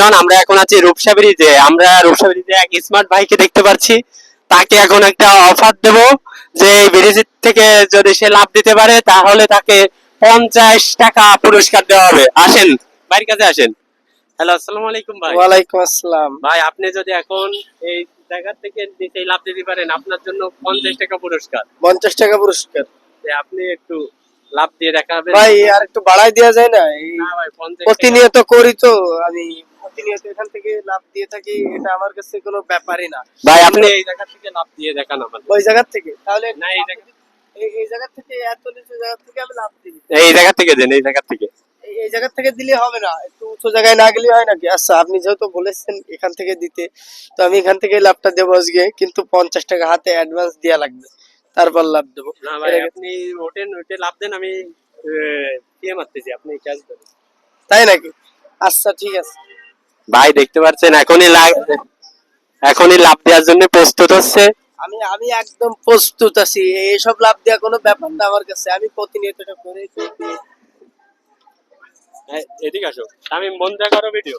Everyone, আমরা এখন আছি রূপসা ব্রিজে। আমরা রূপসা ব্রিজে এক স্মার্ট ভাইকে দেখতে পাচ্ছি। তাকে এখন একটা অফার দেব যে এই ব্রিজ থেকে যদি সে লাভ দিতে পারে তাহলে তাকে 50 টাকা পুরস্কার দেওয়া হবে। আসেন, ভাইয়ের কাছে আসেন। হ্যালো, আসসালামু আলাইকুম ভাই। ওয়ালাইকুম আসসালাম। ভাই, আপনি যদি এখন এই জায়গা থেকে নিচে লাভ দিতে পারেন, আপনার জন্য 50 টাকা পুরস্কার। 50 টাকা পুরস্কার। আপনি একটু লাভ দিয়ে দেখাবেন ভাই আর একটু বাড়াই দেওয়া যায় না? না ভাই, 50 টাকা। প্রতিনিয়ত করি তো আমি, প্রতিনিয়ত এখান থেকে লাভ দিয়ে থাকি, এটা আমার কাছে কোনো ব্যাপারই না। ভাই, আপনি এই জায়গা থেকে লাভ দিয়ে দেখান আমাদের। ওই জায়গা থেকে তাহলে না, এই জায়গা, এই জায়গা থেকে, এত নিচু জায়গা থেকে আমি লাভ দিই। এই জায়গা থেকে দেন, এই জায়গা থেকে। এই জায়গা থেকে দিলে হবে না? একটু উঁচু জায়গায় না গেলে হয় নাকি? আচ্ছা, আপনি যেহেতু বলেছেন এখান থেকে দিতে, তো আমি এখান থেকে লাভটা দেবো আজকে, কিন্তু 50 টাকা হাতে অ্যাডভান্স দেওয়া লাগবে, তারপর লাভ দেবো। না ভাই, আপনি ওটেন, ওটে লাভ দেন, আমি দিয়ে মারতেছি, আপনি ক্যাশ দেন। তাই নাকি? আচ্ছা ঠিক আছে। ভাই দেখতে পাচ্ছেন এখনই লাভ দেওয়ার জন্য প্রস্তুত হচ্ছে। আমি আমি একদম প্রস্তুত আছি, এইসব লাভ দেওয়া কোনো ব্যাপার না আমার কাছে, আমি প্রতিনিয়ত এটা করে এদিকে আসো, আমি মন যা করো ভিডিও।